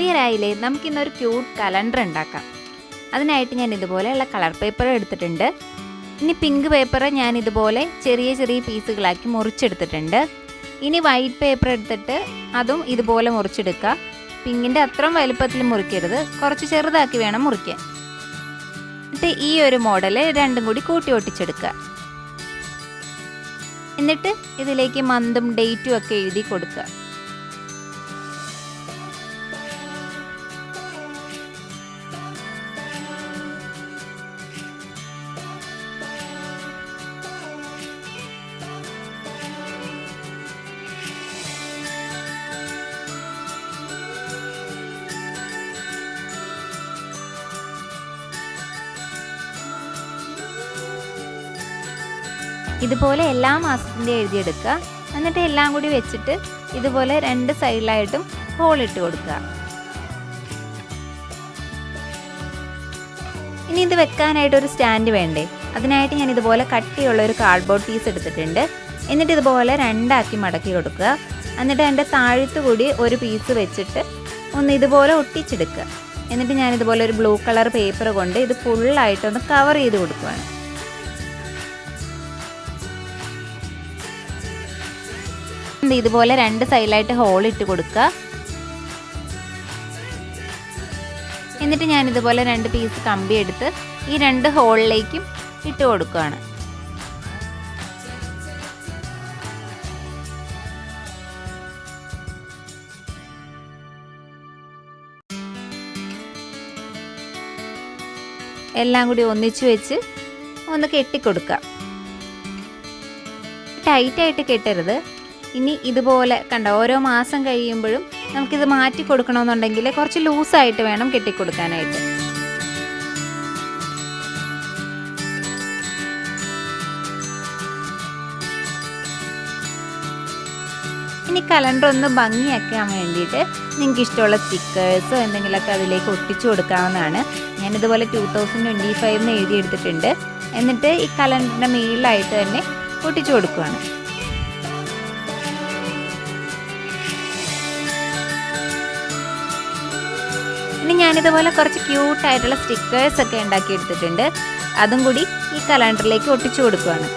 Year ആയില്ലേ, നമുക്കിന്നൊരു cute calendar ഉണ്ടാക്കാം. അതിനായിട്ട് ഞാൻ ഇതുപോലെയുള്ള കളർ പേപ്പർ എടുത്തിട്ടുണ്ട്. ഇനി പിങ്ക് പേപ്പർ ഞാൻ ഇതുപോലെ ചെറിയ ചെറിയ പീസുകളാക്കി മുറിച്ചെടുത്തിട്ടുണ്ട്. ഇനി വൈറ്റ് പേപ്പർ എടുത്തിട്ട് അതും ഇതുപോലെ മുറിച്ചെടുക്കുക. പിങ്കിൻ്റെ അത്രയും വലുപ്പത്തിൽ മുറിക്കരുത്, കുറച്ച് ചെറുതാക്കി വേണം മുറിക്കാൻ. എന്നിട്ട് ഈ ഒരു മോഡൽ രണ്ടും കൂടി കൂട്ടി ഒട്ടിച്ചെടുക്കുക. എന്നിട്ട് ഇതിലേക്ക് മന്തും ഡേറ്റും ഒക്കെ എഴുതി കൊടുക്കുക. ഇതുപോലെ എല്ലാ മാസത്തിൻ്റെ എഴുതിയെടുക്കുക. എന്നിട്ട് എല്ലാം കൂടി വെച്ചിട്ട് ഇതുപോലെ രണ്ട് സൈഡിലായിട്ടും ഹോളിട്ട് കൊടുക്കുക. ഇനി ഇത് വെക്കാനായിട്ട് ഒരു സ്റ്റാൻഡ് വേണ്ടേ? അതിനായിട്ട് ഞാൻ ഇതുപോലെ കട്ടിയുള്ള ഒരു കാർഡ്ബോർഡ് പീസ് എടുത്തിട്ടുണ്ട്. എന്നിട്ട് ഇതുപോലെ രണ്ടാക്കി മടക്കി കൊടുക്കുക. എന്നിട്ട് അതിൻ്റെ താഴത്ത് കൂടി ഒരു പീസ് വെച്ചിട്ട് ഒന്ന് ഇതുപോലെ ഒട്ടിച്ചെടുക്കുക. എന്നിട്ട് ഞാൻ ഇതുപോലെ ഒരു ബ്ലൂ കളർ പേപ്പർ കൊണ്ട് ഇത് ഫുള്ളായിട്ടൊന്ന് കവർ ചെയ്ത് കൊടുക്കുകയാണ്. ഇതുപോലെ രണ്ട് സൈഡിലായിട്ട് ഹോൾ ഇട്ട് കൊടുക്കുക. എന്നിട്ട് ഞാൻ ഇതുപോലെ രണ്ട് പീസ് കമ്പി എടുത്ത് ഈ രണ്ട് ഹോളിലേക്കും ഇട്ട് കൊടുക്കുകയാണ്. എല്ലാം കൂടി ഒന്നിച്ചു വെച്ച് ഒന്ന് കെട്ടിക്കൊടുക്കുക. ടൈറ്റായിട്ട് കെട്ടരുത്. ഇനി ഇതുപോലെ കണ്ട ഓരോ മാസം കഴിയുമ്പോഴും നമുക്കിത് മാറ്റി കൊടുക്കണമെന്നുണ്ടെങ്കിൽ കുറച്ച് ലൂസായിട്ട് വേണം കെട്ടിക്കൊടുക്കാനായിട്ട്. ഇനി കലണ്ടർ ഒന്ന് ഭംഗിയാക്കാൻ വേണ്ടിയിട്ട് നിങ്ങൾക്ക് ഇഷ്ടമുള്ള സ്റ്റിക്കേഴ്സോ എന്തെങ്കിലുമൊക്കെ അതിലേക്ക് ഒട്ടിച്ചു കൊടുക്കാവുന്നതാണ്. ഞാനിതുപോലെ 2025 എഴുതിയെടുത്തിട്ടുണ്ട്. എന്നിട്ട് ഈ കലണ്ടറിൻ്റെ മുകളിലായിട്ട് തന്നെ ഒട്ടിച്ചു കൊടുക്കുകയാണ്. ഇനി ഞാനിതുപോലെ കുറച്ച് ക്യൂട്ടായിട്ടുള്ള സ്റ്റിക്കേഴ്സ് ഒക്കെ ഉണ്ടാക്കിയെടുത്തിട്ടുണ്ട്. അതും കൂടി ഈ കലണ്ടറിലേക്ക് ഒട്ടിച്ചു കൊടുക്കുകയാണ്.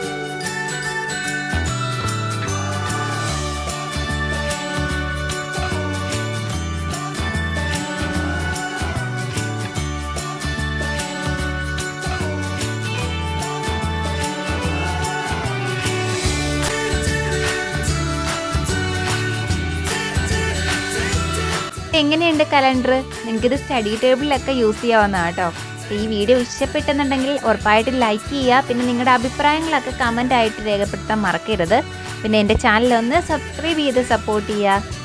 എങ്ങനെയുണ്ട് കലണ്ടർ? നിങ്ങൾക്കിത് സ്റ്റഡി ടേബിളിലൊക്കെ യൂസ് ചെയ്യാവുന്നതാണ് കേട്ടോ. ഈ വീഡിയോ ഇഷ്ടപ്പെട്ടെന്നുണ്ടെങ്കിൽ ഉറപ്പായിട്ട് ലൈക്ക് ചെയ്യുക. പിന്നെ നിങ്ങളുടെ അഭിപ്രായങ്ങളൊക്കെ കമൻ്റ് ആയിട്ട് രേഖപ്പെടുത്താൻ മറക്കരുത്. പിന്നെ എൻ്റെ ചാനലൊന്ന് സബ്സ്ക്രൈബ് ചെയ്ത് സപ്പോർട്ട് ചെയ്യുക.